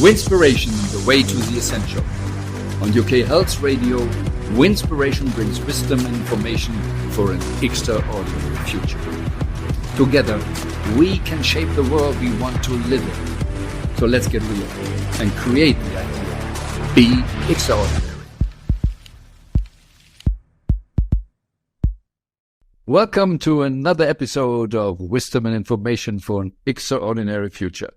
Winspiration, the way to the essential. On UK Health Radio, Winspiration brings wisdom and information for an extraordinary future. Together, we can shape the world we want to live in. So let's get real and create the idea. Be extraordinary. Welcome to another episode of Wisdom and Information for an Extraordinary Future.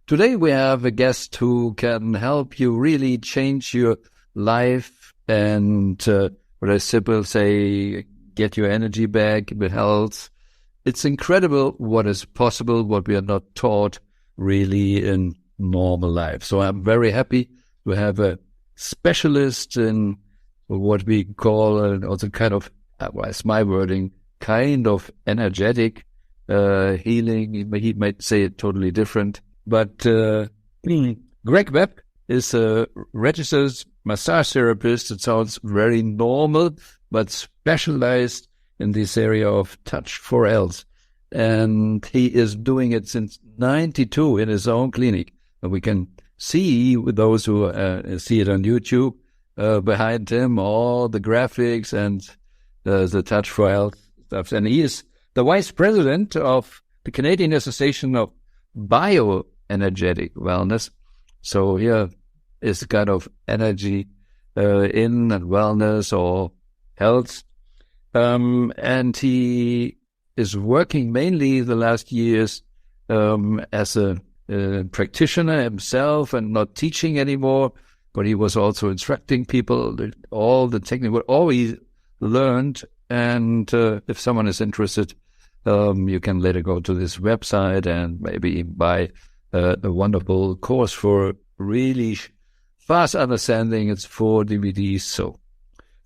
Today we have a guest who can help you really change your life and, what I simply say, get your energy back, your health. It's incredible what is possible, what we are not taught really in normal life. So I'm very happy to have a specialist in what we call also kind of, it's my wording, kind of energetic healing. He might say it totally different. But Greg Webb is a registered massage therapist. It sounds very normal, but specialized in this area of touch for health. And he is doing it since 92 in his own clinic. And we can see, with those who see it on YouTube, behind him, all the graphics and the touch for health stuff. And he is the vice president of the Canadian Association of Bioenergetic Wellness. So here is the kind of energy in and wellness or health. And he is working mainly the last years as a practitioner himself and not teaching anymore, but he was also instructing people, all the technique, what all he learned. And if someone is interested, you can later go to this website and maybe buy a wonderful course for really fast understanding. It's 4 DVDs. So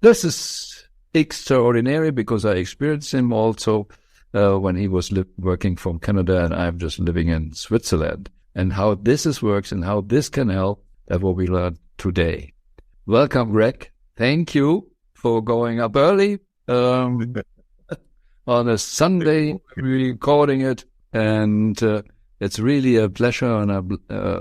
this is extraordinary because I experienced him also when he was working from Canada and I'm just living in Switzerland. And how this works and how this can help, that's what we learned today. Welcome, Greg. Thank you for going up early. On a Sunday, recording it, and it's really a pleasure, and I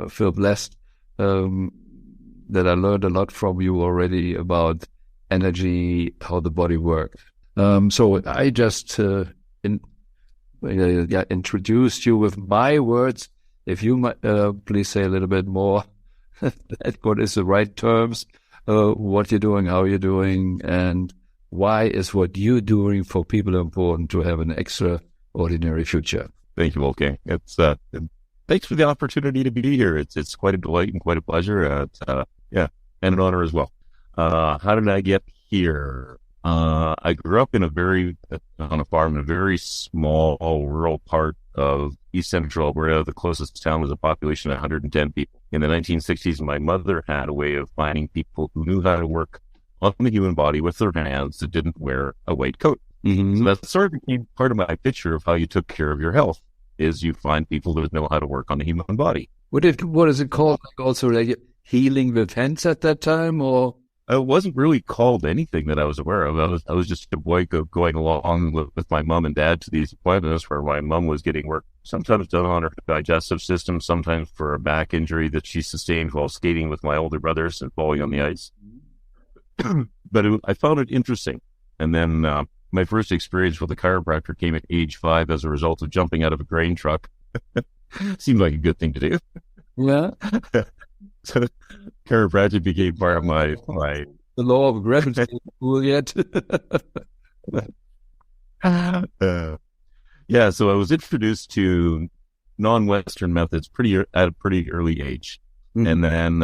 feel blessed that I learned a lot from you already about energy, how the body works. So I just introduced you with my words. If you might please say a little bit more, what is the right terms, what you're doing, how you're doing, and why is what you're doing for people important to have an extraordinary future? Thank you, Wolfgang. It's thanks for the opportunity to be here. It's quite a delight and quite a pleasure. And an honor as well. How did I get here? I grew up on a farm in a very small rural part of East Central Alberta. The closest town was a population of 110 people. In the 1960s, my mother had a way of finding people who knew how to work on the human body with their hands that didn't wear a white coat. Mm-hmm. So that sort of became part of my picture of how you took care of your health, is you find people that know how to work on the human body. What is it called? Like also like healing with hands at that time, or? It wasn't really called anything that I was aware of. I was just a boy going along with my mom and dad to these appointments where my mom was getting work, sometimes done on her digestive system, sometimes for a back injury that she sustained while skating with my older brothers and falling on the ice. But I found it interesting. And then my first experience with a chiropractor came at age 5 as a result of jumping out of a grain truck. Seemed like a good thing to do. Yeah. So chiropractic became part of my the law of gravity cool yet. So I was introduced to non-Western methods at a pretty early age. Mm-hmm. And then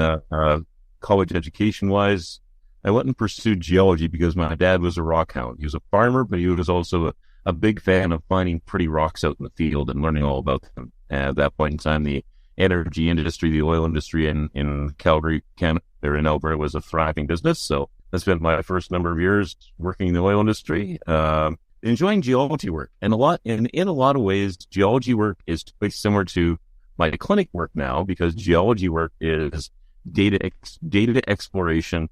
college education-wise, I went and pursued geology because my dad was a rock hound. He was a farmer, but he was also a big fan of finding pretty rocks out in the field and learning all about them. At that point in time, the energy industry, the oil industry in Calgary, Canada, or in Alberta was a thriving business. So I spent my first number of years working in the oil industry, enjoying geology work. And in a lot of ways, geology work is quite similar to my clinic work now, because geology work is data exploration,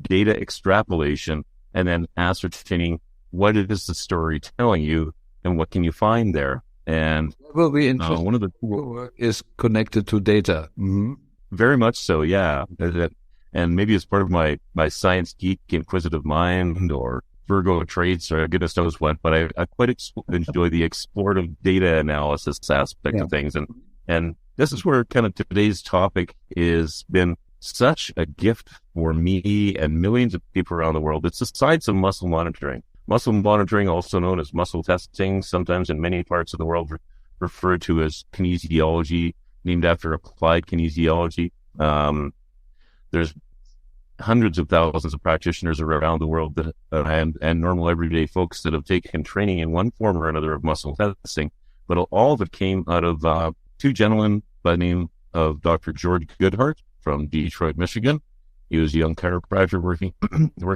data extrapolation, and then ascertaining what it is the story telling you and what can you find there. And That will be interesting. one of the work is connected to data. Mm-hmm. Very much so, yeah. And maybe it's part of my science geek inquisitive mind or Virgo traits or goodness knows what, but I quite enjoy the explorative data analysis aspect of things. And this is where kind of today's topic has been such a gift for me and millions of people around the world. It's the science of muscle monitoring. Muscle monitoring, also known as muscle testing, sometimes in many parts of the world referred to as kinesiology, named after applied kinesiology. There's hundreds of thousands of practitioners around the world that and normal everyday folks that have taken training in one form or another of muscle testing. But all of it came out of two gentlemen by the name of Dr. George Goodhart from Detroit, Michigan. He was a young chiropractor working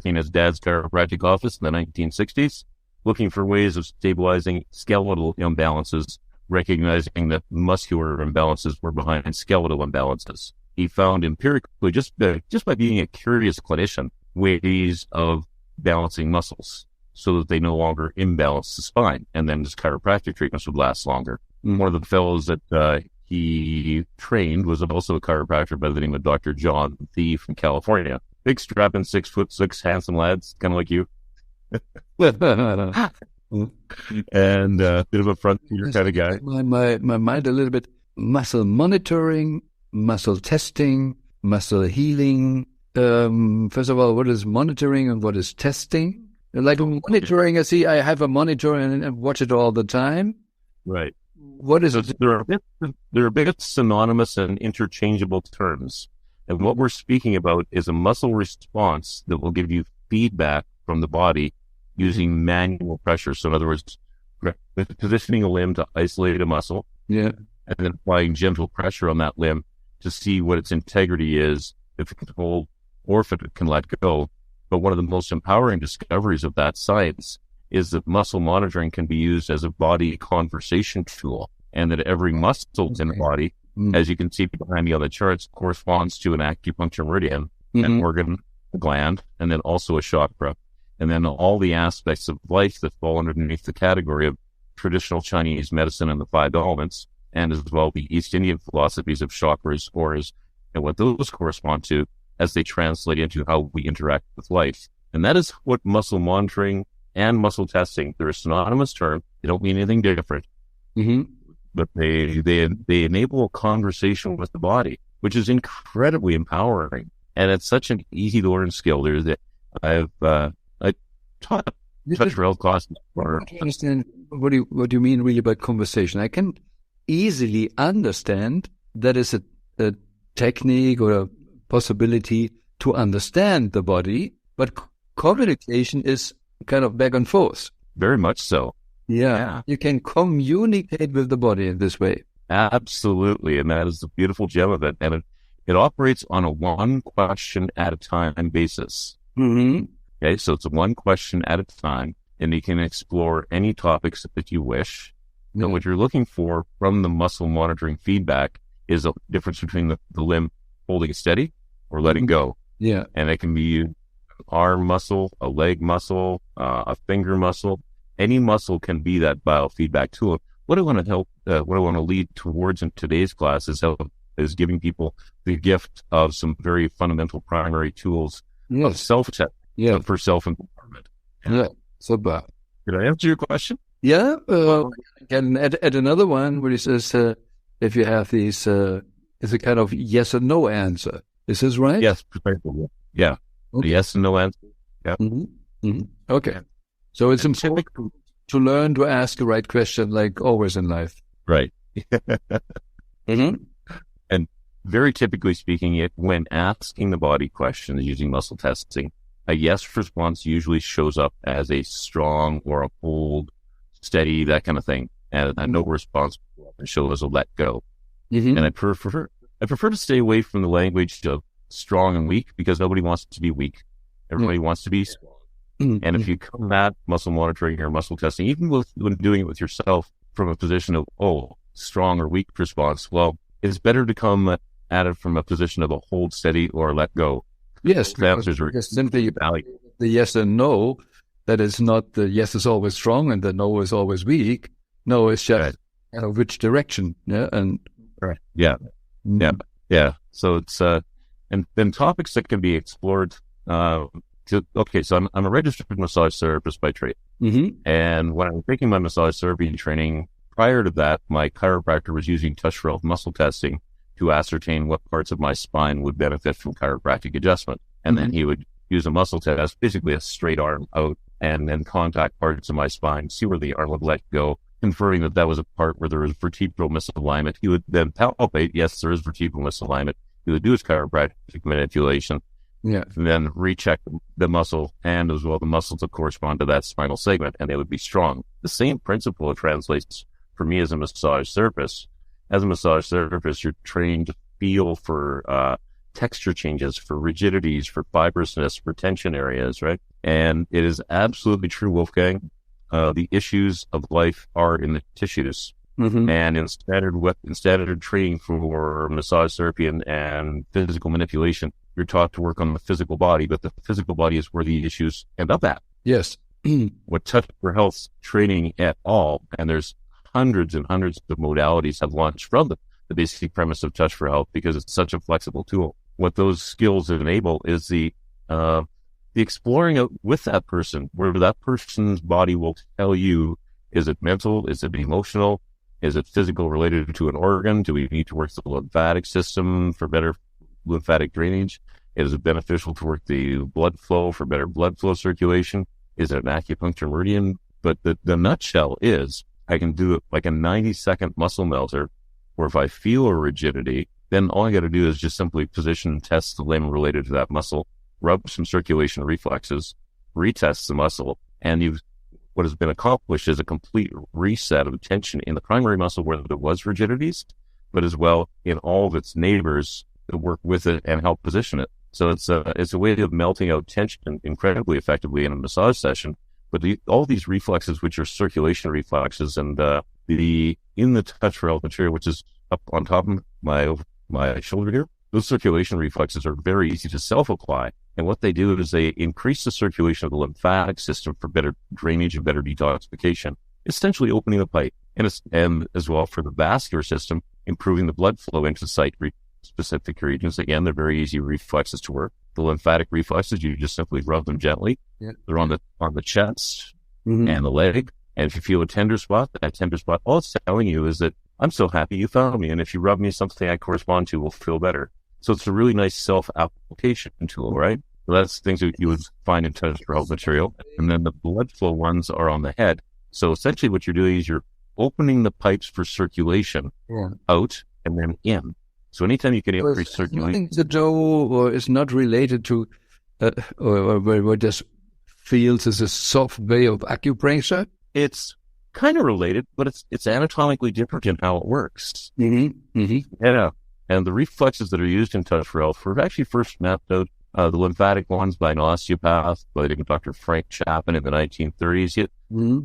in his dad's chiropractic office in the 1960s, looking for ways of stabilizing skeletal imbalances, recognizing that muscular imbalances were behind skeletal imbalances. He found empirically, just by being a curious clinician, ways of balancing muscles so that they no longer imbalance the spine, and then his chiropractic treatments would last longer. One of the fellows that he trained was also a chiropractor by the name of Dr. John Thie from California. Big strapping 6'6", handsome lads, kind of like you. And bit of a frontier kind of guy. My mind a little bit. Muscle monitoring, muscle testing, muscle healing. First of all, what is monitoring and what is testing? Like monitoring, I have a monitor and watch it all the time. Right. What is it? There are a bit synonymous and interchangeable terms. And what we're speaking about is a muscle response that will give you feedback from the body using manual pressure. So in other words, positioning a limb to isolate a muscle, and then applying gentle pressure on that limb to see what its integrity is, if it can hold or if it can let go. But one of the most empowering discoveries of that science is that muscle monitoring can be used as a body conversation tool, and that every muscle in the body, as you can see behind me on the charts, corresponds to an acupuncture meridian, an organ, a gland, and then also a chakra. And then all the aspects of life that fall underneath the category of traditional Chinese medicine and the five elements, and as well the East Indian philosophies of chakras, auras, and what those correspond to as they translate into how we interact with life. And that is what muscle monitoring and muscle testing, they're a synonymous term. They don't mean anything different, but they enable a conversation with the body, which is incredibly empowering. And it's such an easy to learn skill. There's that I taught touch rail classes. I understand what do you mean really by conversation? I can easily understand that is a technique or a possibility to understand the body, but communication is kind of back and forth. Very much so. Yeah. You can communicate with the body in this way. Absolutely. And that is the beautiful gem of it. And it operates on a one question at a time basis. Okay. So it's a one question at a time, and you can explore any topics that you wish. And what you're looking for from the muscle monitoring feedback is a difference between the limb holding steady or letting go. Yeah. And it can be arm muscle, a leg muscle, a finger muscle. Any muscle can be that biofeedback tool. What I want to lead towards in today's class is giving people the gift of some very fundamental primary tools of self-test for self-empowerment. Super. Did I answer your question? Yeah. Can add another one where it says if you have these, it's a kind of yes or no answer. Is this right? Yes, precisely. Yeah. Okay. Yes and no answer. Yeah. Okay. So it's important to learn to ask the right question, like always in life. Right. And very typically speaking, when asking the body questions using muscle testing, a yes response usually shows up as a strong or a hold, steady, that kind of thing, and a no response shows as a let go. And I prefer to stay away from the language of strong and weak, because nobody wants to be weak. Everybody wants to be strong. And if you come at muscle monitoring or muscle testing, even when doing it with yourself from a position of, strong or weak response, well, it's better to come at it from a position of a hold steady or let go. Yes, because simply the yes and no, that is not the yes is always strong and the no is always weak. No, it's just which direction. Yeah. And right. Yeah. Yeah. Yeah. So it's, and then topics that can be explored. So I'm a registered massage therapist by trade. And when I'm taking my massage therapy training, prior to that, my chiropractor was using touch for health muscle testing to ascertain what parts of my spine would benefit from chiropractic adjustment. And then he would use a muscle test, basically a straight arm out, and then contact parts of my spine, see where the arm would let go, confirming that that was a part where there was vertebral misalignment. He would then palpate, yes, there is vertebral misalignment. He would do his chiropractic manipulation, and then recheck the muscle and as well the muscles that correspond to that spinal segment, and they would be strong. The same principle translates for me as a massage therapist. As a massage therapist, you're trained to feel for texture changes, for rigidities, for fibrousness, for tension areas, right? And it is absolutely true, Wolfgang. The issues of life are in the tissues. And in standard training for massage therapy and physical manipulation, you're taught to work on the physical body, but the physical body is where the issues end up at. Yes. What Touch for Health training at all, and there's hundreds and hundreds of modalities have launched from the basic premise of Touch for Health because it's such a flexible tool. What those skills enable is the exploring out with that person, where that person's body will tell you, is it mental? Is it emotional? Is it physical related to an organ? Do we need to work the lymphatic system for better lymphatic drainage? Is it beneficial to work the blood flow for better blood flow circulation? Is it an acupuncture meridian? But the nutshell is I can do it like a 90-second muscle melter, where if I feel a rigidity, then all I got to do is just simply position and test the limb related to that muscle, rub some circulation reflexes, retest the muscle, and what has been accomplished is a complete reset of tension in the primary muscle where there was rigidities, but as well in all of its neighbors that work with it and help position it. So it's a way of melting out tension incredibly effectively in a massage session. But all these reflexes, which are circulation reflexes, and in the Touch for Health material, which is up on top of my shoulder here, those circulation reflexes are very easy to self-apply. And what they do is they increase the circulation of the lymphatic system for better drainage and better detoxification, essentially opening the pipe. And as well for the vascular system, improving the blood flow into site-specific regions. Again, they're very easy reflexes to work. The lymphatic reflexes, you just simply rub them gently. Yeah. They're on the chest and the leg. And if you feel a tender spot, that tender spot, all it's telling you is that I'm so happy you found me. And if you rub me, something I correspond to will feel better. So it's a really nice self-application tool, right? So that's things that you would find in Touch for Health material. And then the blood flow ones are on the head. So essentially what you're doing is you're opening the pipes for circulation out and then in. So anytime you can increase circulation. The toe is not related to, or just feels as a soft way of acupressure? It's kind of related, but it's anatomically different in how it works. Yeah. And the reflexes that are used in Touch for Health were actually first mapped out, the lymphatic ones by an osteopath, by Dr. Frank Chapin in the 1930s. He had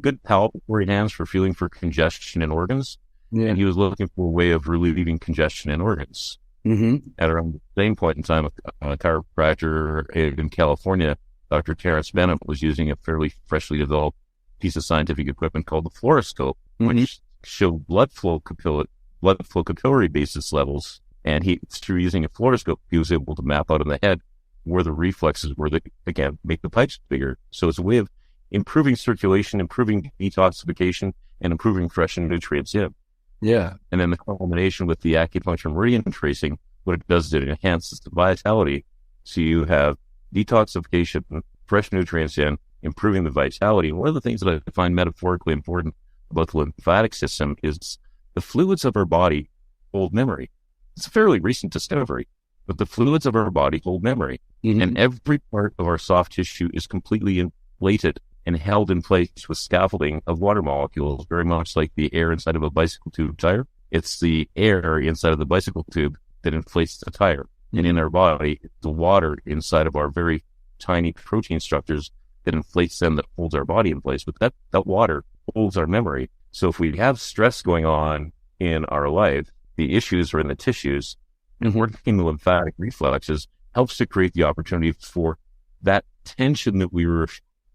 good palpatory hands for feeling for congestion in organs. Yeah. And he was looking for a way of relieving congestion in organs. At around the same point in time, a chiropractor in California, Dr. Terrence Bennett, was using a fairly freshly developed piece of scientific equipment called the fluoroscope, which showed blood flow capillary basis levels. And through using a fluoroscope, he was able to map out in the head where the reflexes were that, again, make the pipes bigger. So it's a way of improving circulation, improving detoxification, and improving fresh nutrients in. Yeah. And then the combination with the acupuncture meridian tracing, what it does is it enhances the vitality. So you have detoxification, fresh nutrients in, improving the vitality. And one of the things that I find metaphorically important about the lymphatic system is the fluids of our body hold memory. It's a fairly recent discovery, but the fluids of our body hold memory. And every part of our soft tissue is completely inflated and held in place with scaffolding of water molecules, very much like the air inside of a bicycle tube tire. It's the air inside of the bicycle tube that inflates the tire. And in our body, it's the water inside of our very tiny protein structures that inflates them, that holds our body in place. But that water holds our memory. So if we have stress going on in our life, the issues are in the tissues, and working the lymphatic reflexes helps to create the opportunity for that tension that we were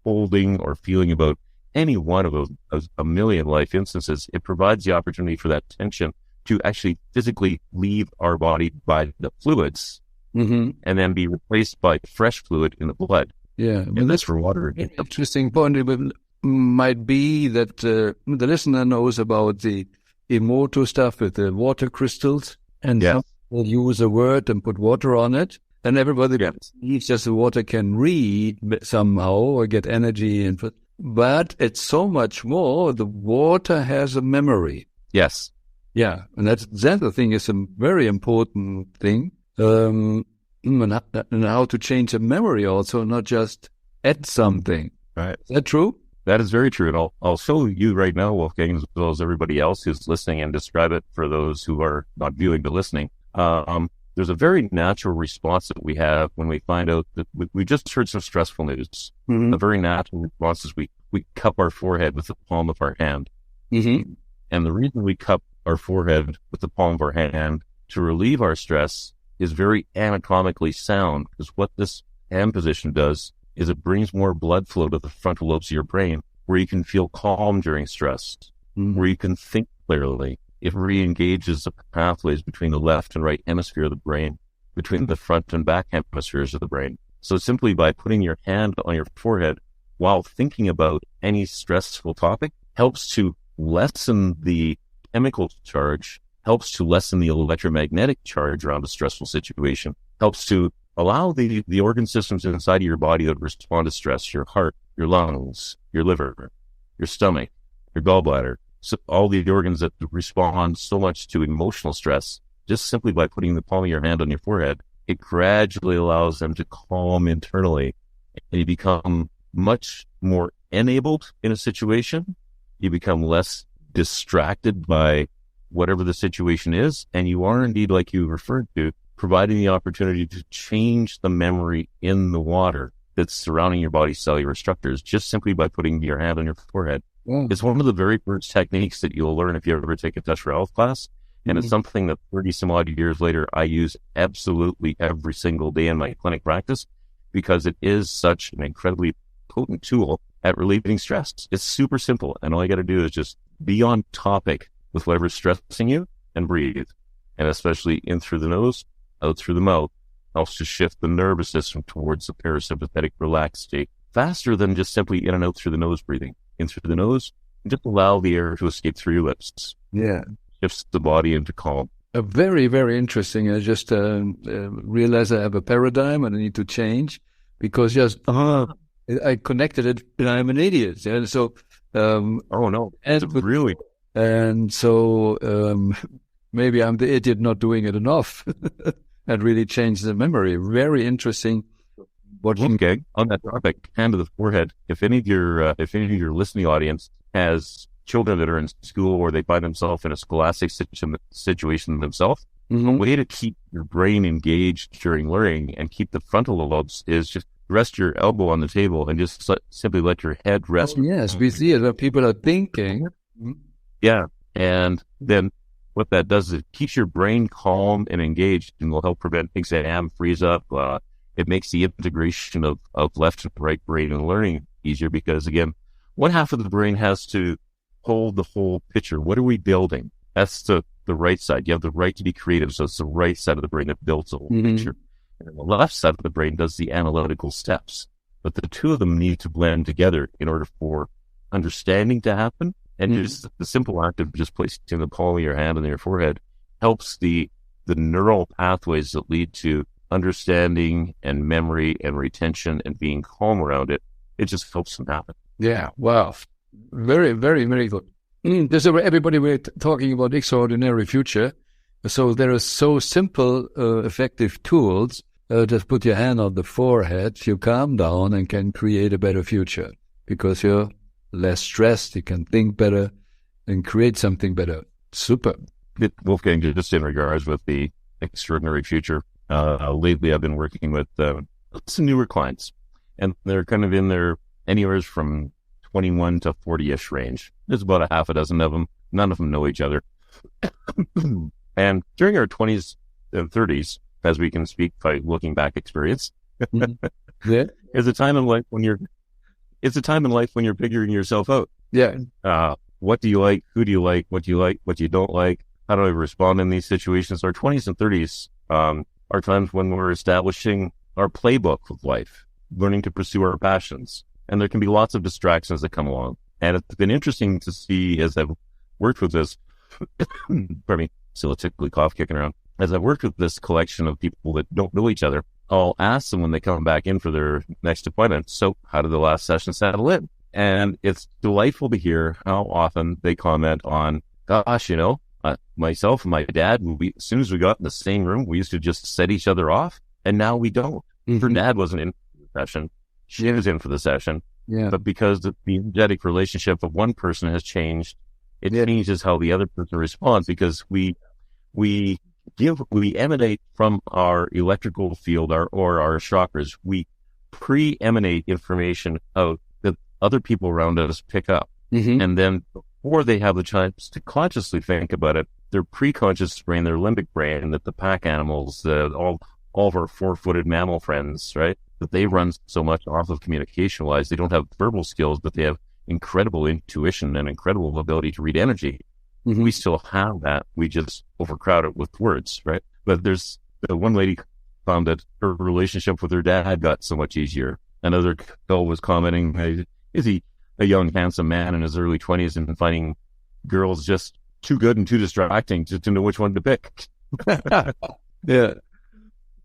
holding or feeling about any one of those, a million life instances, it provides the opportunity for that tension to actually physically leave our body by the fluids and then be replaced by fresh fluid in the blood. Yeah. And that's for water. An interesting point. It might be that the listener knows about the Emoto stuff with the water crystals, and some will use a word and put water on it, and everybody believes just the water can read somehow or get energy input. But it's so much more. The water has a memory. Yes. Yeah, and that's the thing is a very important thing. And how to change a memory also, not just add something. Right. Is that true? That is very true. And I'll show you right now, Wolfgang, as well as everybody else who's listening, and describe it for those who are not viewing but listening. There's a very natural response that we have when we find out that we just heard some stressful news. A very natural response is we cup our forehead with the palm of our hand. And the reason we cup our forehead with the palm of our hand to relieve our stress is very anatomically sound, because what this hand position does is it brings more blood flow to the frontal lobes of your brain, where you can feel calm during stress, where you can think clearly. It re-engages the pathways between the left and right hemisphere of the brain, between the front and back hemispheres of the brain. So simply by putting your hand on your forehead while thinking about any stressful topic helps to lessen the chemical charge, helps to lessen the electromagnetic charge around a stressful situation, helps to allow the organ systems inside of your body to respond to stress, your heart, your lungs, your liver, your stomach, your gallbladder. So all the organs that respond so much to emotional stress, just simply by putting the palm of your hand on your forehead, it gradually allows them to calm internally, and you become much more enabled in a situation. You become less distracted by whatever the situation is, and you are indeed, like you referred to, providing the opportunity to change the memory in the water that's surrounding your body's cellular structures, just simply by putting your hand on your forehead. It's one of the very first techniques that you'll learn if you ever take a touch for health class. And it's something that 30 some odd years later, I use absolutely every single day in my clinic practice, because it is such an incredibly potent tool at relieving stress. It's super simple. And all you got to do is just be on topic with whatever's stressing you and breathe. And especially in through the nose, out through the mouth, helps to shift the nervous system towards the parasympathetic relaxed state faster than just simply in and out through the nose breathing. In through the nose, and just allow the air to escape through your lips. Yeah. Shifts the body into calm. Very, very interesting. I just realized I have a paradigm and I need to change, because I connected it and I'm an idiot. And so, oh no, really? And so, maybe I'm the idiot not doing it enough and really change the memory. Very interesting. Okay, on that topic, hand to the forehead. If any of your listening audience has children that are in school or they find themselves in a scholastic situation themselves, a way to keep your brain engaged during learning and keep the frontal lobes is just rest your elbow on the table and just simply let your head rest. Oh, yes, we see it when people are thinking. Yeah, and then what that does is it keeps your brain calm and engaged, and will help prevent exam freeze up. It makes the integration of left and right brain and learning easier, because, again, one half of the brain has to hold the whole picture. What are we building? That's the right side. You have the right to be creative, so it's the right side of the brain that builds the whole picture. And the left side of the brain does the analytical steps. But the two of them need to blend together in order for understanding to happen. And just the simple act of just placing the palm of your hand on your forehead helps the neural pathways that lead to understanding and memory and retention and being calm around it. It just helps them happen. Yeah, wow. Very, very, very good. Everybody we're talking about extraordinary future. So there are so simple, effective tools. Just put your hand on the forehead, you calm down and can create a better future, because you're less stressed, you can think better and create something better. Super. Wolfgang, just in regards with the extraordinary future, lately I've been working with some newer clients, and they're kind of in their anywhere from 21 to 40-ish range. There's about a half a dozen of them. None of them know each other. And during our 20s and 30s, as we can speak by looking back experience, Yeah. is a time in life when you're it's a time in life when you're figuring yourself out. Yeah. What do you like? Who do you like? What do you like? What you don't like? How do I respond in these situations? Our 20s and 30s are times when we're establishing our playbook of life, learning to pursue our passions. And there can be lots of distractions that come along. And it's been interesting to see as I've worked with this, pardon me, still a tickly cough kicking around. As I've worked with this collection of people that don't know each other, I'll ask them when they come back in for their next appointment, so how did the last session settle in? And it's delightful to hear how often they comment on, gosh, myself and my dad, as soon as we got in the same room, we used to just set each other off, and now we don't. Her dad wasn't in for the session. She was in for the session. Yeah. But because the energetic relationship of one person has changed, it changes how the other person responds, because we emanate from our electrical field or our chakras. We pre-emanate information out that other people around us pick up. And then before they have the chance to consciously think about it, their pre-conscious brain, their limbic brain, that the pack animals, all of our four-footed mammal friends, right, that they run so much off of communication-wise. They don't have verbal skills, but they have incredible intuition and incredible ability to read energy. We still have that. We just overcrowd it with words, right? But there's one lady found that her relationship with her dad got so much easier. Another girl was commenting, hey, is he a young, handsome man in his early 20s and finding girls just too good and too distracting to know which one to pick? Yeah.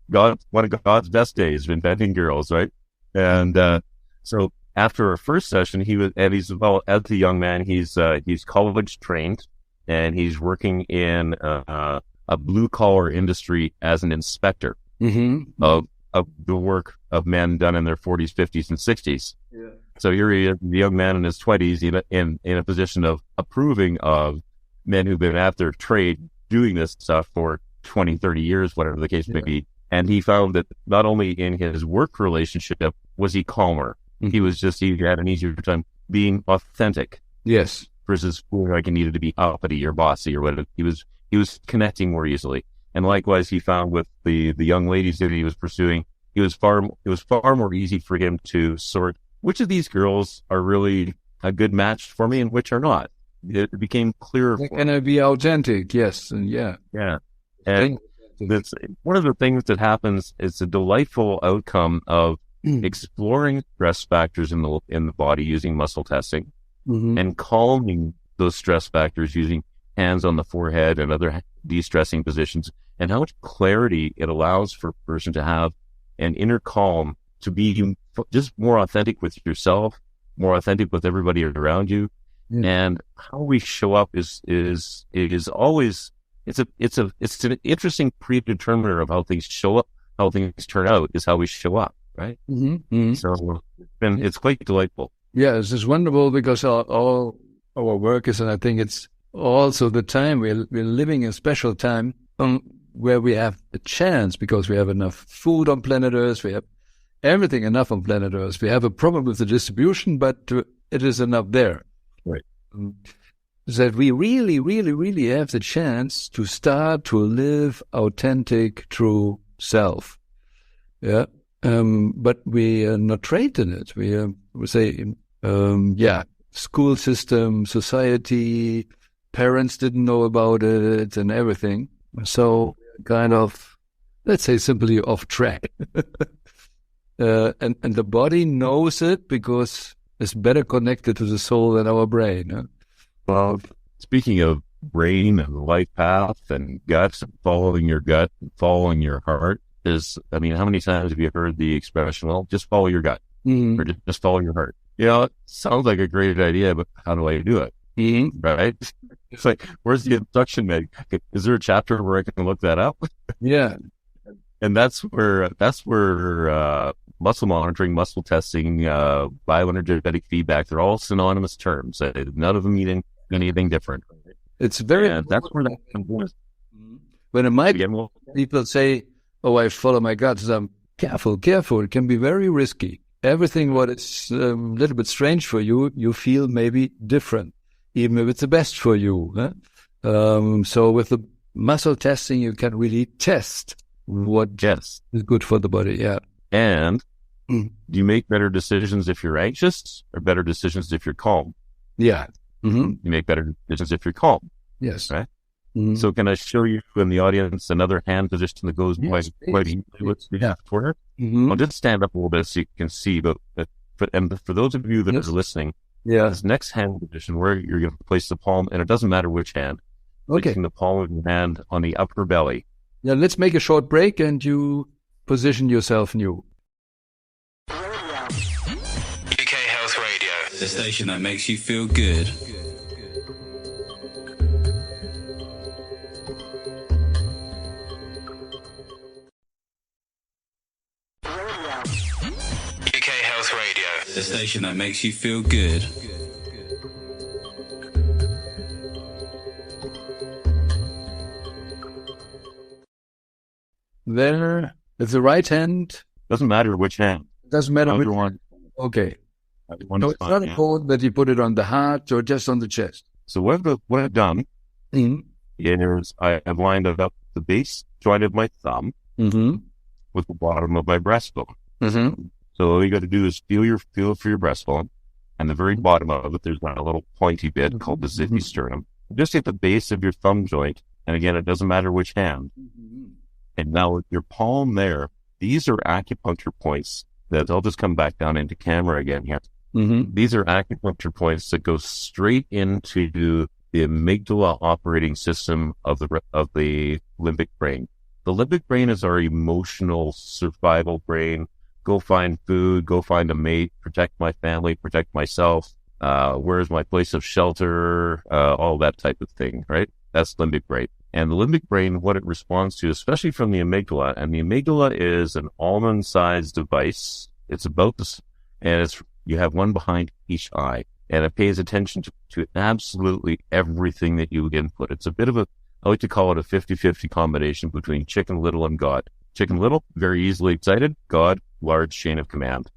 One of God's best days, inventing girls, right? And so after our first session, as a young man, he's college trained, and he's working in a blue collar industry as an inspector of the work of men done in their 40s, 50s, and 60s. Yeah. So here he is, the young man in his 20s, in a position of approving of men who've been at their trade doing this stuff for 20, 30 years, whatever the case may be. And he found that not only in his work relationship was he calmer, he had an easier time being authentic. Yes. Versus feeling like he needed to be uppity or bossy or whatever. He was connecting more easily. And likewise, he found with the young ladies that he was pursuing, it was far more easy for him to sort which of these girls are really a good match for me and which are not. It became clearer. Can I be authentic? Yes. And yeah. And that's one of the things that happens. It's a delightful outcome of exploring stress factors in the body using muscle testing and calming those stress factors using hands on the forehead and other de-stressing positions, and how much clarity it allows for a person to have an inner calm, to be just more authentic with yourself, more authentic with everybody around you. And how we show up is always, it's an interesting predeterminer of how things show up, how things turn out is how we show up, right? So it's quite delightful. Yeah, this is wonderful because all our work is, and I think it's also the time we're living a special time where we have a chance, because we have enough food on planet Earth, we have everything enough on planet Earth. We have a problem with the distribution, but it is enough there. Right. That we really, really, really have the chance to start to live authentic, true self. Yeah. But we are not trained in it. We say, school system, society, parents didn't know about it and everything. So kind of, let's say simply off track. And the body knows it because it's better connected to the soul than our brain. Huh? Well, speaking of brain and life path and guts, and following your gut and following your heart how many times have you heard the expression, well, just follow your gut or just follow your heart? It sounds like a great idea, but how do I do it? Right? It's like, where's the abduction med? Is there a chapter where I can look that up? Yeah. And that's where muscle monitoring, muscle testing, bioenergetic feedback, they're all synonymous terms. None of them mean anything different. It's very, that's where that comes. When people say, oh, I follow my gut, so I'm careful. It can be very risky. Everything what is a little bit strange for you, you feel maybe different, even if it's the best for you. Huh? So with the muscle testing, you can really test what is good for the body. Yeah. And Mm. Do you make better decisions if you're anxious or better decisions if you're calm? Yeah. Mm-hmm. You make better decisions if you're calm, Yes. right? Mm-hmm. So can I show you in the audience another hand position that goes Yes, quite please. easily with the forehead? Mm-hmm. I'll just stand up a little bit so you can see, but for those of you that Yes. are listening, Yeah. this next hand position where you're going to place the palm, and it doesn't matter which hand, Okay. placing the palm of your hand on the upper belly. Yeah, let's make a short break and you position yourself new. UK Health Radio, the station that makes you feel good. UK Health Radio, the station that makes you feel good. There, it's the right hand. Doesn't matter which hand. Doesn't matter Either which. one. Okay. Either one So is it's fine, not yeah. important that you put it on the heart or just on the chest. So what I've done Mm-hmm. is I've lined up the base joint of my thumb Mm-hmm. with the bottom of my breastbone. Mm-hmm. So all you got to do is feel for your breastbone, and the very bottom of it, there's a little pointy bit called the zippy sternum. Just at the base of your thumb joint, and again, it doesn't matter which hand. And now with your palm there, these are acupuncture points that I'll just come back down into camera again here. Mm-hmm. These are acupuncture points that go straight into the amygdala operating system of the limbic brain. The limbic brain is our emotional survival brain. Go find food, go find a mate, protect my family, protect myself. Where's my place of shelter? All that type of thing, right? That's limbic brain. And the limbic brain, what it responds to, especially from the amygdala, and the amygdala is an almond-sized device. It's about this, and you have one behind each eye, and it pays attention to absolutely everything that you input. It's a bit of I like to call it a 50-50 combination between Chicken Little and God. Chicken Little, very easily excited. God, large chain of command.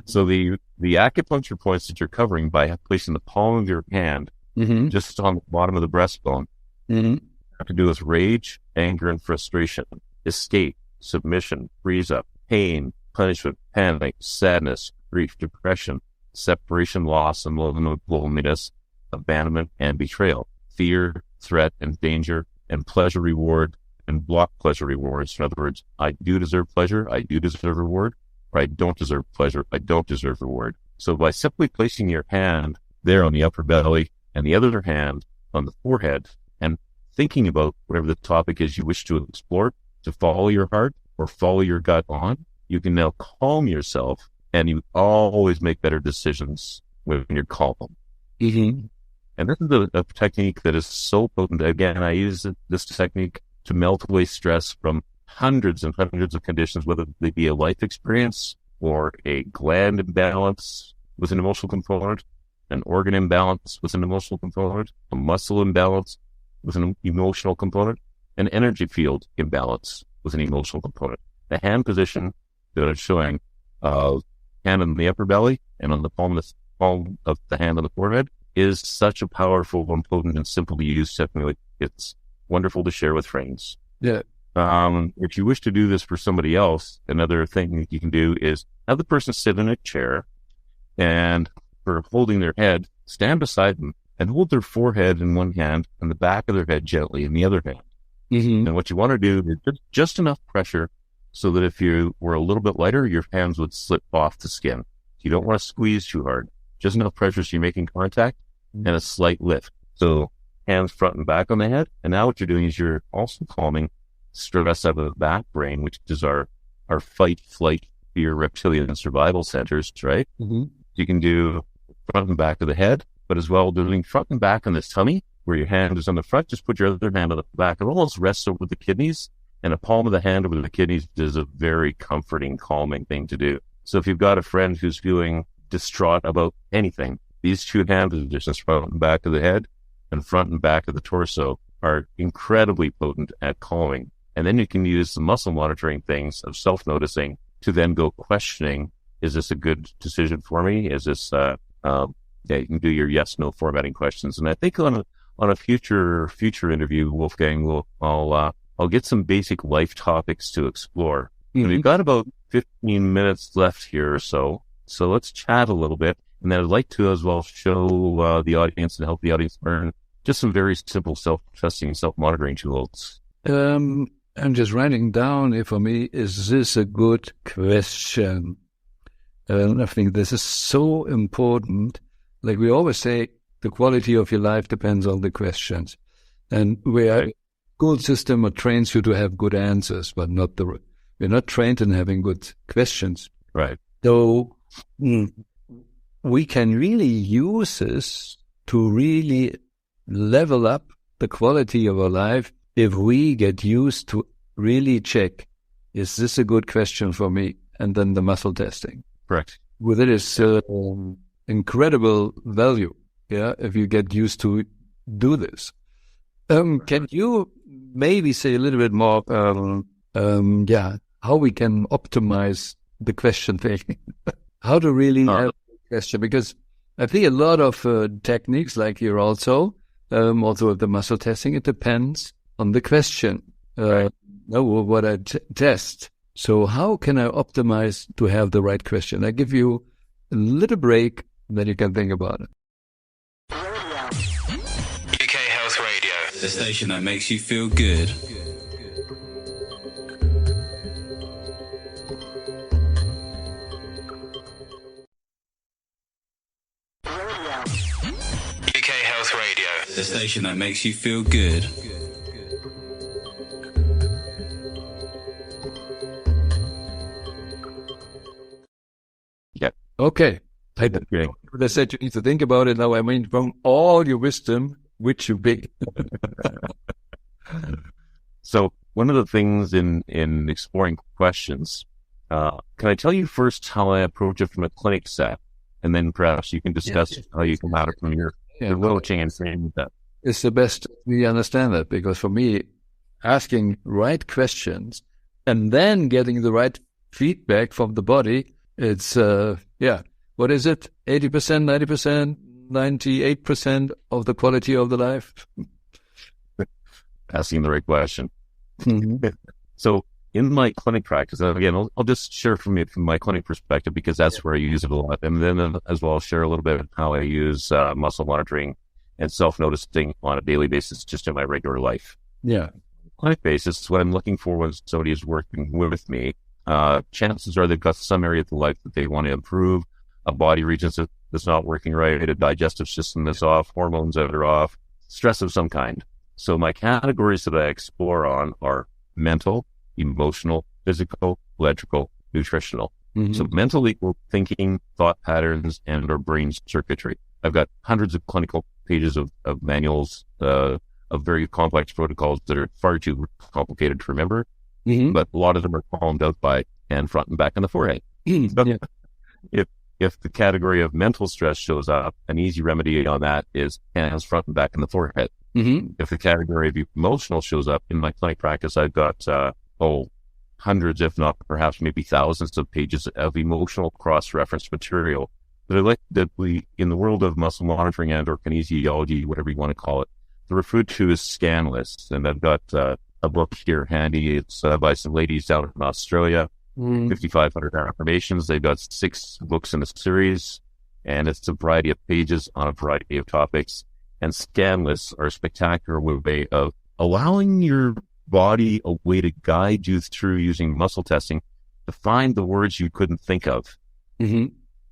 So the acupuncture points that you're covering by placing the palm of your hand Mm-hmm. just on the bottom of the breastbone Mm-hmm. have to do with rage, anger, and frustration, escape, submission, freeze up, pain, punishment, panic, sadness, grief, depression, separation, loss, and loneliness, abandonment, and betrayal, fear, threat, and danger, and pleasure, reward, and block pleasure rewards. In other words, I do deserve pleasure, I do deserve reward, or I don't deserve pleasure, I don't deserve reward. So by simply placing your hand there on the upper belly and the other hand on the forehead and thinking about whatever the topic is you wish to explore, to follow your heart or follow your gut on, you can now calm yourself, and you always make better decisions when you're calm. Mm-hmm. And this is a technique that is so potent. Again, I use this technique to melt away stress from hundreds and hundreds of conditions, whether they be a life experience or a gland imbalance with an emotional component, an organ imbalance with an emotional component, a muscle imbalance with an emotional component, an energy field imbalance with an emotional component. The hand position that I'm showing, hand on the upper belly and on the palm of the hand on the forehead, is such a powerful and potent and simple to use technique. It's wonderful to share with friends. Yeah. If you wish to do this for somebody else, another thing that you can do is have the person sit in a chair, and for holding their head, stand beside them and hold their forehead in one hand and the back of their head gently in the other hand. Mm-hmm. And what you want to do is just enough pressure so that if you were a little bit lighter, your hands would slip off the skin. You don't want to squeeze too hard. Just enough pressure so you're making contact and a slight lift. So hands front and back on the head. And now what you're doing is you're also calming stress out of the back brain, which is our fight, flight, fear, reptilian survival centers, right? Mm-hmm. You can do front and back of the head, but as well doing front and back on this tummy, where your hand is on the front. Just put your other hand on the back. It almost rests over the kidneys, and a palm of the hand over the kidneys is a very comforting, calming thing to do. So if you've got a friend who's feeling distraught about anything, these two hand positions, front and back of the head and front and back of the torso, are incredibly potent at calming. And then you can use the muscle monitoring things of self-noticing to then go questioning, is this a good decision for me? Is this, you can do your yes/no formatting questions. And I think on a future interview, Wolfgang, I'll get some basic life topics to explore. Mm-hmm. And we've got about 15 minutes left here or so. So let's chat a little bit. And then I'd like to as well show the audience and help the audience learn just some very simple self-testing, self-monitoring tools. I'm just writing down here for me, is this a good question? I think this is so important. Like we always say, the quality of your life depends on the questions. And a good system trains you to have good answers, but we're not trained in having good questions. Right. So we can really use this to really level up the quality of our life if we get used to really check, is this a good question for me? And then the muscle testing. Correct. With it is incredible value, if you get used to do this. Can you maybe say a little bit more, how we can optimize the question thing? How to really have a question? Because I think a lot of techniques, like here also with the muscle testing, it depends on the question, what I test. So how can I optimize to have the right question? I give you a little break, then you can think about it. UK Health Radio, the station that makes you feel good. UK Health Radio, the station that makes you feel good. Okay. I said you need to think about it now. I mean, from all your wisdom, which you pick. So one of the things in exploring questions, can I tell you first how I approach it from a clinic set? And then perhaps you can discuss how you come at it from your coaching and training with that. It's the best we understand that, because for me, asking right questions and then getting the right feedback from the body, it's, what is it? 80%, 90%, 98% of the quality of the life? Asking the right question. Mm-hmm. So in my clinic practice, again, I'll just share from my clinic perspective, because that's where I use it a lot. And then as well, I'll share a little bit of how I use muscle monitoring and self-noticing on a daily basis, just in my regular life. Yeah. Clinic basis, what I'm looking for when somebody is working with me, chances are they've got some area of the life that they want to improve, a body region that's not working right, a digestive system that's off, hormones that are off, stress of some kind. So my categories that I explore on are mental, emotional, physical, electrical, nutritional. Mm-hmm. So mental equal thinking, thought patterns, and our brain circuitry. I've got hundreds of clinical pages of manuals, of very complex protocols that are far too complicated to remember. Mm-hmm. But a lot of them are columned out by hand, front, and back on the forehead. If the category of mental stress shows up, an easy remedy on that is hands, front, and back on the forehead. Mm-hmm. If the category of emotional shows up in my clinic practice, I've got hundreds, if not perhaps maybe thousands of pages of emotional cross-reference material that we, in the world of muscle monitoring and or kinesiology, whatever you want to call it, they're referred to as scan lists. And I've got a book here handy. It's by some ladies down in Australia, 5,500 affirmations. They've got 6 books in a series, and it's a variety of pages on a variety of topics. And scan lists are a spectacular way of allowing your body a way to guide you through using muscle testing to find the words you couldn't think of. Mm-hmm.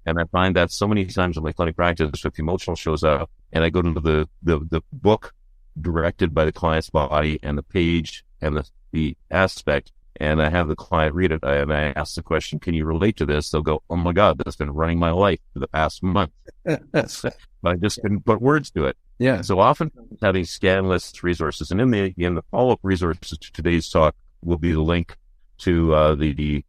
And I find that so many times in my clinic practice, if emotional shows up and I go to the book directed by the client's body and the page and the aspect, and I have the client read it, and I ask the question, can you relate to this? They'll go, oh my God, that's been running my life for the past month. But I just couldn't put words to it. Yeah. So often having scan lists, resources, and in the follow-up resources to today's talk will be the link to the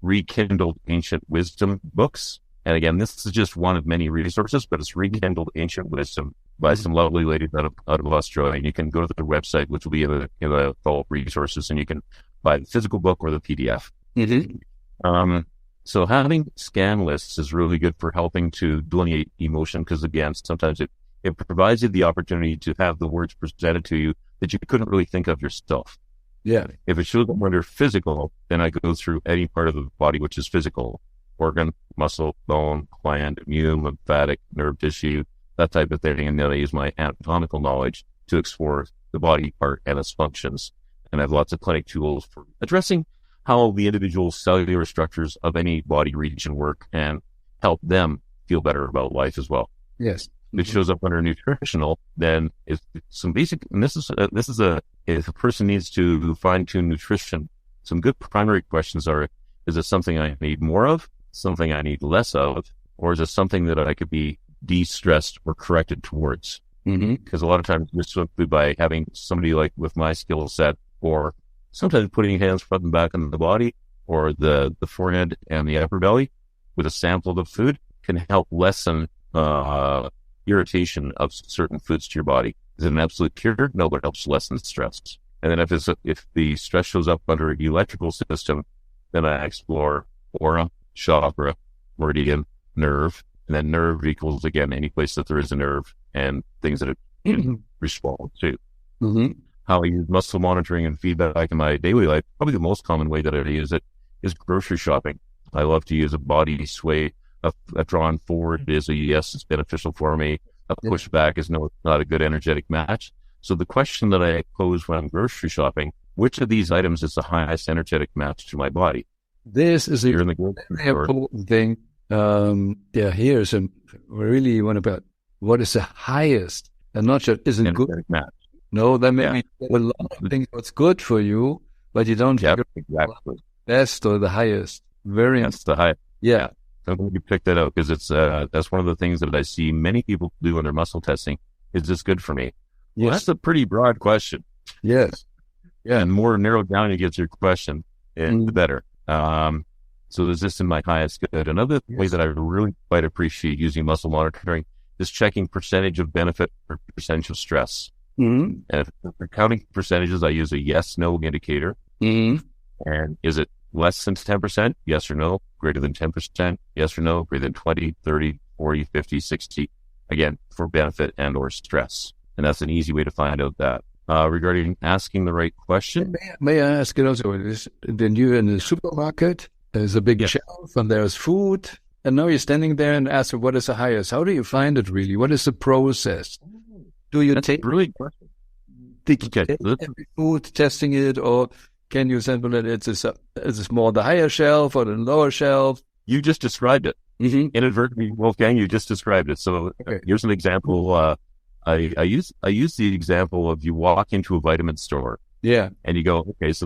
Rekindled Ancient Wisdom books. And again, this is just one of many resources, but it's Rekindled Ancient Wisdom by some lovely ladies out of Australia. And you can go to their website, which will be in the follow-up resources, and you can buy the physical book or the PDF. Mm-hmm. So having scan lists is really good for helping to delineate emotion, because again, sometimes it provides you the opportunity to have the words presented to you that you couldn't really think of yourself. Yeah. If it shows up under physical, then I go through any part of the body which is physical: organ, muscle, bone, gland, immune, lymphatic, nerve tissue, that type of thing. And then I use my anatomical knowledge to explore the body part and its functions. And I have lots of clinic tools for addressing how the individual cellular structures of any body region work and help them feel better about life as well. Yes. If it shows up under nutritional, then it's some basic, and if a person needs to fine-tune nutrition, some good primary questions are, is it something I need more of, something I need less of, or is it something that I could be de-stressed or corrected towards? Because a lot of times just simply by having somebody like with my skill set, or sometimes putting hands front and back on the body, or the forehead and the upper belly with a sample of the food, can help lessen irritation of certain foods to your body. Is it an absolute cure? No, but it helps lessen stress. And then if the stress shows up under the electrical system, then I explore aura, chakra, meridian, nerve, and then nerve equals, again, any place that there is a nerve and things that it respond to. How I use muscle monitoring and feedback in my daily life, probably the most common way that I use it is grocery shopping. I love to use a body sway. A drawn forward is a yes, it's beneficial for me. A pushback is no, it's not a good energetic match. So the question that I pose when I'm grocery shopping, which of these items is the highest energetic match to my body? This is a very important thing. Here's a really one about what is the highest, and not just isn't energetic good match. No, that may be a lot of things what's good for you, but you don't figure exactly best or the highest. That's the highest. Yeah. I'm glad you picked that up, because it's that's one of the things that I see many people do in their muscle testing. Is this good for me? Yes. Well, that's a pretty broad question. Yes. Yeah, and more narrowed down you get your question, the better. So is this in my highest good? Another way that I really quite appreciate using muscle monitoring is checking percentage of benefit or percentage of stress. And if we're counting percentages, I use a yes/no indicator. And is it less than 10%? Yes or no. Greater than 10%? Yes or no. Greater than 20, 30, 40, 50, 60. Again, for benefit and or stress. And that's an easy way to find out that. Regarding asking the right question. May I ask it also? Then you're in the supermarket, there's a big shelf and there's food. And now you're standing there and ask, what is the highest? How do you find it really? What is the process? Do you take really every food, testing it, or can you sample it? It's more the higher shelf or the lower shelf? You just described it. Inadvertently, Wolfgang, you just described it. So here's an example. I use the example of you walk into a vitamin store. Yeah. And you go, okay, so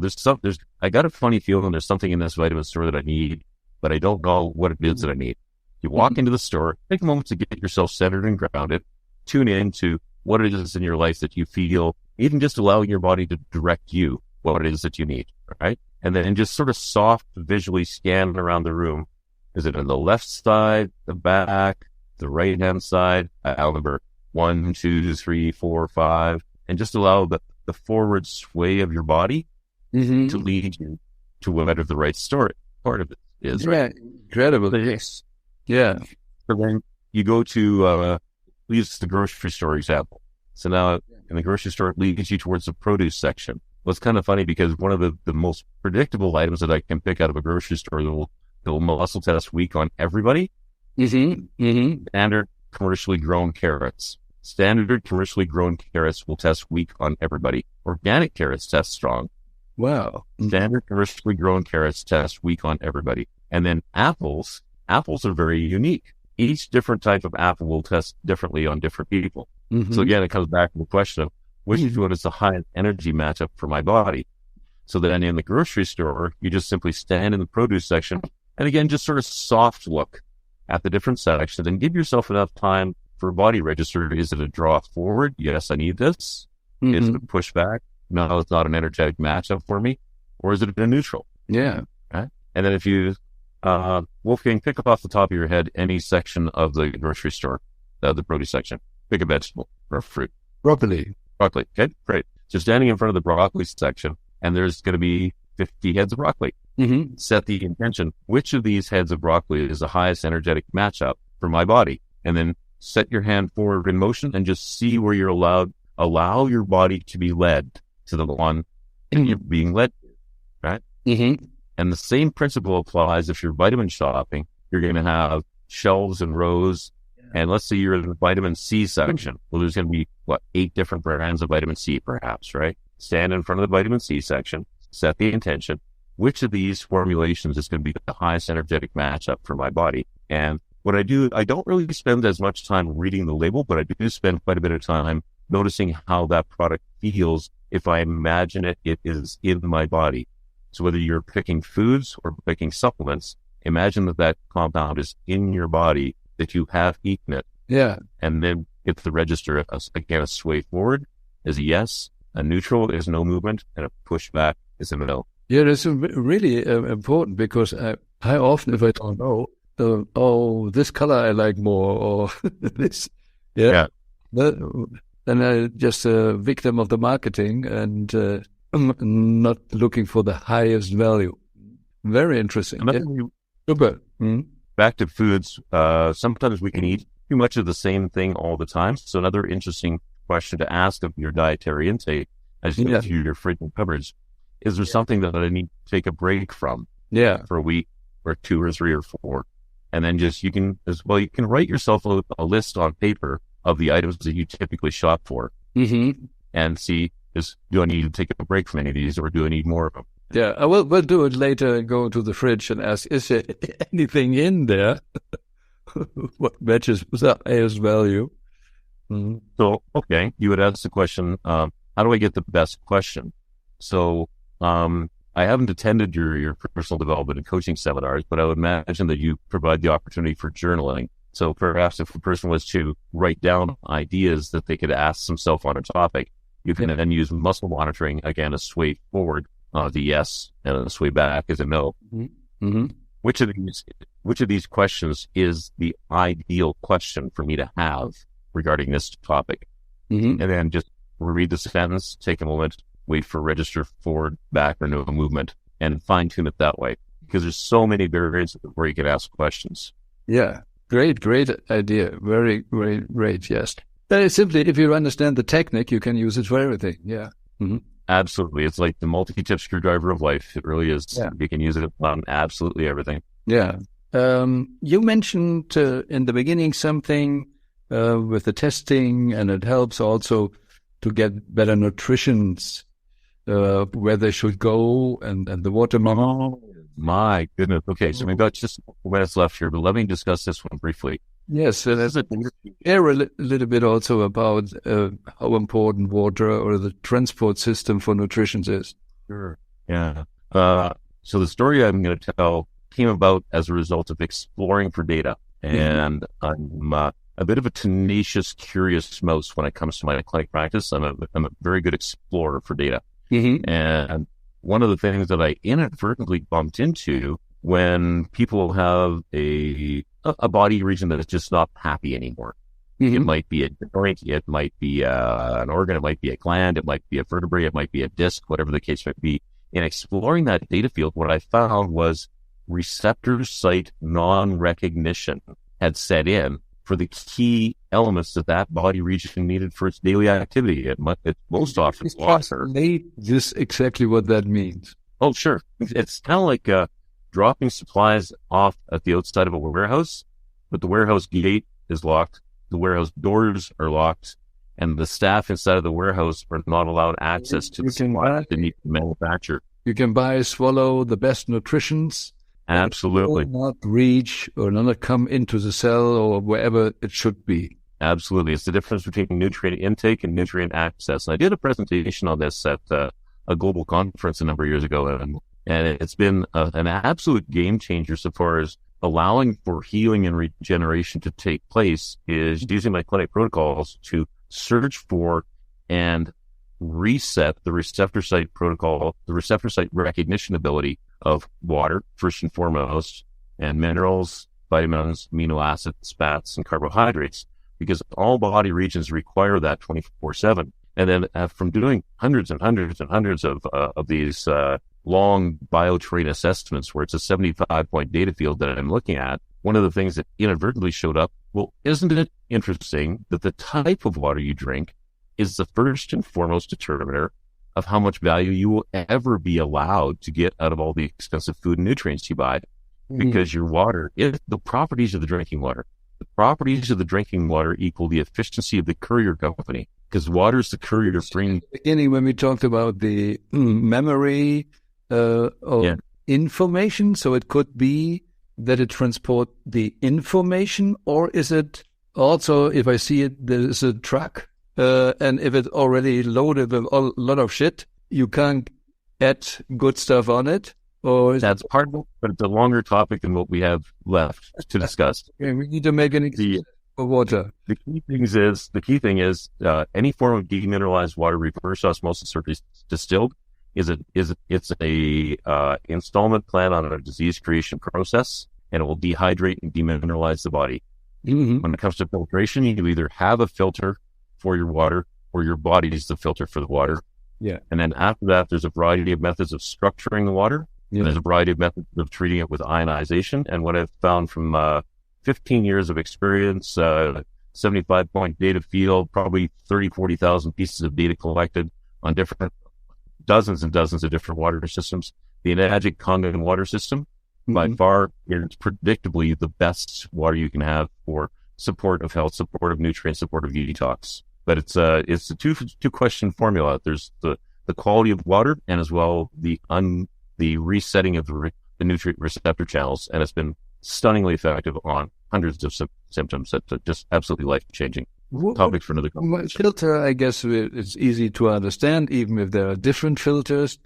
I got a funny feeling there's something in this vitamin store that I need, but I don't know what it is that I need. You walk into the store, take a moment to get yourself centered and grounded, tune in to what it is in your life that you feel, even just allowing your body to direct you what it is that you need, right? And then just sort of soft visually scan around the room. Is it on the left side, the back, the right-hand side? I'll number 1, 2, 3, 4, 5, and just allow the forward sway of your body to lead you to whatever the right story part of it is. Right? Incredible. Yes. Yeah. So then you go to, use the grocery store example. So now in the grocery store, it leads you towards the produce section. Well, it's kind of funny because one of the most predictable items that I can pick out of a grocery store that will muscle test week on everybody. Standard commercially grown carrots. Standard commercially grown carrots will test weak on everybody. Organic carrots test strong. Wow. Standard commercially grown carrots test weak on everybody. And then apples are very unique. Each different type of apple will test differently on different people. So again, it comes back to the question of which one is the highest energy matchup for my body. So then in the grocery store, you just simply stand in the produce section and again, just sort of soft look at the different sections and give yourself enough time for body register. Is it a draw forward? Yes, I need this. Is it a push back? No, it's not an energetic matchup for me. Or is it a neutral? Yeah. Right? And then if you, Wolfgang, pick up off the top of your head any section of the grocery store, the produce section. Pick a vegetable or a fruit. Broccoli. Okay, great. So standing in front of the broccoli section, and there's going to be 50 heads of broccoli. Set the intention. Which of these heads of broccoli is the highest energetic matchup for my body? And then set your hand forward in motion and just see where you're allow your body to be led to the one and you're being led to, right? Mm-hmm. And the same principle applies if you're vitamin shopping. You're going to have shelves and rows. And let's say you're in the vitamin C section. Well, there's going to be, 8 different brands of vitamin C, perhaps, right? Stand in front of the vitamin C section, set the intention. Which of these formulations is going to be the highest energetic matchup for my body? And what I do, I don't really spend as much time reading the label, but I do spend quite a bit of time noticing how that product feels if I imagine it is in my body. So whether you're picking foods or picking supplements, imagine that compound is in your body, that you have eaten it. Yeah. And then if the register, again, a sway forward is a yes, a neutral is no movement, and a pushback is a no. Yeah, that's really important because I often, if I don't know, this color I like more, or this, then I just a victim of the marketing and not looking for the highest value. Very interesting. Super. Mm-hmm. Back to foods, sometimes we can eat too much of the same thing all the time. So another interesting question to ask of your dietary intake as you go through your fridge and cupboards, is there something that I need to take a break from for a week or 2 or 3 or 4? And then you can write yourself a list on paper of the items that you typically shop for and see, do I need to take a break from any of these or do I need more of them? Yeah, we'll do it later and go to the fridge and ask, is there anything in there what matches the highest value? Mm-hmm. So, okay, you would ask the question, how do I get the best question? So, I haven't attended your personal development and coaching seminars, but I would imagine that you provide the opportunity for journaling. So perhaps if a person was to write down ideas that they could ask themselves on a topic, you can then use muscle monitoring, again, a sway forward, the yes, and a sway back is a no. Mm-hmm. Which of these questions is the ideal question for me to have regarding this topic? And then just read the sentence, take a moment, wait for register forward, back, or no movement, and fine tune it that way. Because there's so many variants where you can ask questions. Yeah, great idea. Very, very great. Yes. Simply, if you understand the technique, you can use it for everything. Yeah. Mm-hmm. Absolutely. It's like the multi-tip screwdriver of life. It really is. Yeah. You can use it on absolutely everything. Yeah. You mentioned in the beginning something with the testing, and it helps also to get better nutritions, where they should go and the water. Oh, my goodness. Okay, so we've got just a couple minutes left here, but let me discuss this one briefly. Yes, and share a little bit also about how important water or the transport system for nutrition is. Sure. Yeah. So the story I'm going to tell came about as a result of exploring for data. And I'm a bit of a tenacious, curious mouse when it comes to my clinic practice. I'm a very good explorer for data. And one of the things that I inadvertently bumped into when people have a body region that is just not happy anymore. It might be a joint, it might be an organ, it might be a gland, it might be a vertebrae, it might be a disc, whatever the case might be. In exploring that data field, what I found was receptor site non-recognition had set in for the key elements that body region needed for its daily activity. It most often water. This exactly what that means. Oh, sure. It's kind of like dropping supplies off at the outside of a warehouse, but the warehouse gate is locked, the warehouse doors are locked, and the staff inside of the warehouse are not allowed access to the supplies they need to manufacture. You can buy, swallow the best nutritions. Absolutely. Not reach or not come into the cell or wherever it should be. Absolutely. It's the difference between nutrient intake and nutrient access. And I did a presentation on this at a global conference a number of years ago, and it's been an absolute game changer so far as allowing for healing and regeneration to take place is using my clinic protocols to search for and reset the receptor site protocol, the receptor site recognition ability of water, first and foremost, and minerals, vitamins, amino acids, fats, and carbohydrates, because all body regions require that 24/7. And then from doing hundreds and hundreds and hundreds of these long biotrain assessments where it's a 75-point data field that I'm looking at, one of the things that inadvertently showed up, well, isn't it interesting that the type of water you drink is the first and foremost determiner of how much value you will ever be allowed to get out of all the expensive food and nutrients you buy. Because your water, the properties of the drinking water equal the efficiency of the courier company, because water is the courier to bring. Beginning when we talked about the memory of information, so it could be that it transport the information, or is it also, if I see it, there's a truck, and if it's already loaded with a lot of shit, you can't add good stuff on it? Or that's part of it, but it's a longer topic than what we have left to discuss. Okay, we need to make an example for water. The key thing is any form of demineralized water, reverse osmosis or distilled, it's a installment plan on a disease creation process, and it will dehydrate and demineralize the body. When it comes to filtration, you either have a filter for your water, or your body is the filter for the water. Yeah. And then after that, there's a variety of methods of structuring the water. Yeah. And there's a variety of methods of treating it with ionization. And what I've found from 15 years of experience, 75-point data field, probably 40,000 pieces of data collected on dozens and dozens of different water systems. The Enagic Kangen water system, by far, is predictably the best water you can have for support of health, support of nutrients, support of detox. But it's a two-question formula. There's the quality of water, and as well the resetting of the nutrient receptor channels, and it's been stunningly effective on hundreds of symptoms that are just absolutely life-changing. Topic for another conversation. Filter, I guess it's easy to understand, even if there are different filters.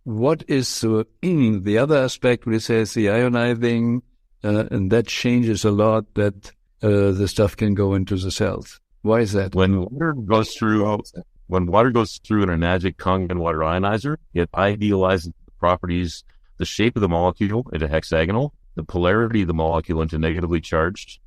What is the other aspect, which says the ionizing, and that changes a lot, that the stuff can go into the cells. Why is that? When water goes through an Enagic Kangen water ionizer, it idealizes properties, the shape of the molecule into hexagonal, the polarity of the molecule into negatively charged,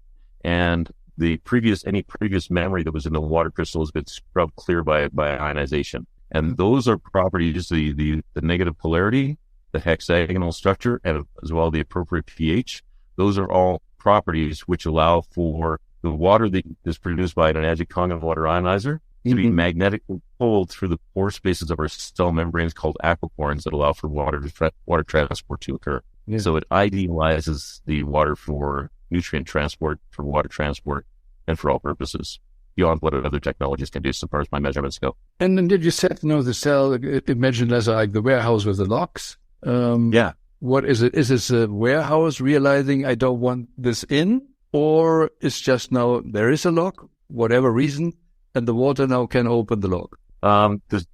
and any previous memory that was in the water crystal has been scrubbed clear by ionization. And those are properties, the negative polarity, the hexagonal structure, and as well the appropriate pH. Those are all properties which allow for the water that is produced by an Enagic Kangen water ionizer to be magnetically pulled through the pore spaces of our cell membranes called aquaporins that allow for water transport to occur. Yeah. So it idealizes the water for nutrient transport, for water transport, and for all purposes, beyond what other technologies can do so far as my measurements go. And then did you set, the cell, imagine as like the warehouse with the locks? Yeah. What is it? Is this a warehouse realizing I don't want this in? Or it's just now there is a lock, whatever reason, and the water now can open the lock?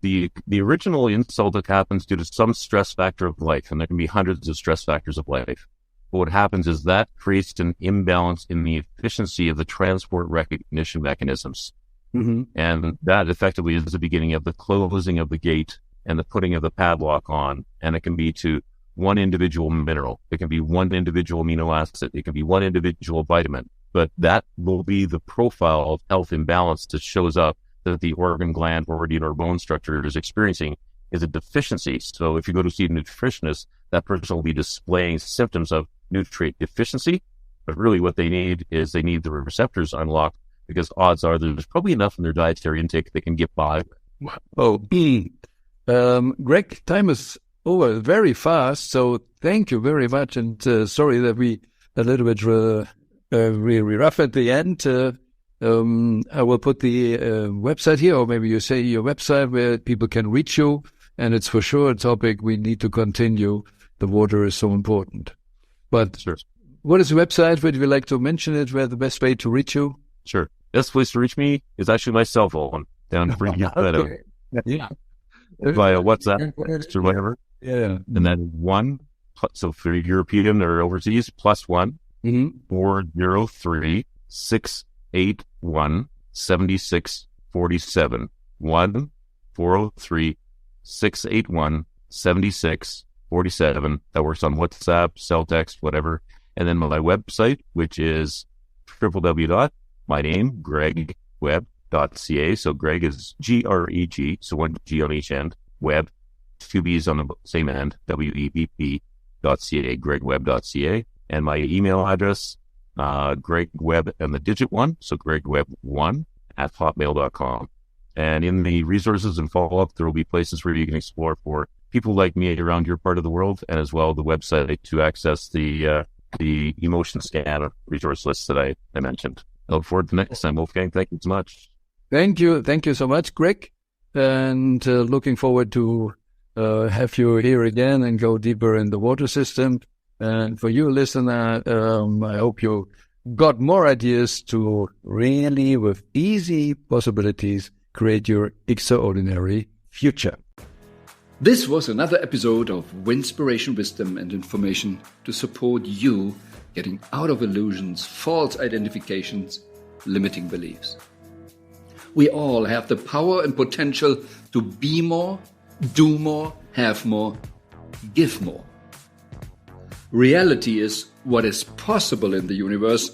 The original insult that happens due to some stress factor of life, and there can be hundreds of stress factors of life. But what happens is that creates an imbalance in the efficiency of the transport recognition mechanisms. And that effectively is the beginning of the closing of the gate and the putting of the padlock on. And it can be to one individual mineral. It can be one individual amino acid. It can be one individual vitamin. But that will be the profile of health imbalance that shows up that the organ, gland, organ, or bone structure is experiencing is a deficiency. So if you go to see a nutritionist, that person will be displaying symptoms of nutrient deficiency. But really what they need is they need the receptors unlocked, because odds are there's probably enough in their dietary intake they can get by. Greg, time is over very fast, so thank you very much. And sorry that we a little bit really rough at the end. I will put the website here, or maybe you say your website where people can reach you. And it's for sure a topic we need to continue. The water is so important. But sure. What is the website? Would you like to mention it? Where the best way to reach you? Sure. Best place to reach me is actually my cell phone. Down to bring that out. Yeah. Via WhatsApp or whatever. Yeah. And then so for European or overseas, +1 403 681 7647. 1-403 681 7647. That works on WhatsApp, cell text, whatever. And then my website, which is www.gregwebb.ca. So Greg is Greg, so one G on each end, Webb, two B's on the same end, WEBP.ca, gregwebb.ca. And my email address, Greg Webb and the digit 1, so gregwebb1 @hotmail.com. And in the resources and follow-up, there will be places where you can explore for people like me around your part of the world, and as well the website to access the emotion scan resource list that I mentioned. I look forward to next time, Wolfgang. Thank you so much. Thank you so much, Greg. And looking forward to have you here again and go deeper in the water system. And for you, listener, I hope you got more ideas to really, with easy possibilities, create your extraordinary future. This was another episode of Winspiration, Wisdom and Information to support you getting out of illusions, false identifications, limiting beliefs. We all have the power and potential to be more, do more, have more, give more. Reality is what is possible in the universe,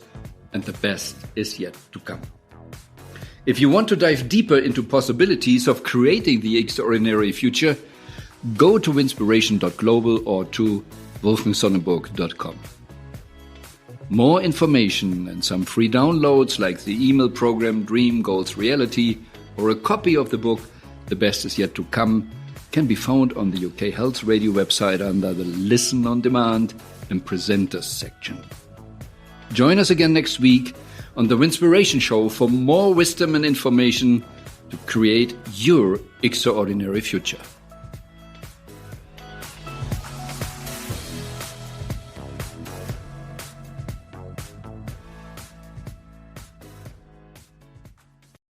and the best is yet to come. If you want to dive deeper into possibilities of creating the extraordinary future, go to winspiration.global or to wolfgangsonnenburg.com. More information and some free downloads like the email program Dream Goals Reality or a copy of the book The Best Is Yet to Come can be found on the UK Health Radio website under the Listen on Demand and Presenters section. Join us again next week on the Winspiration Show for more wisdom and information to create your extraordinary future.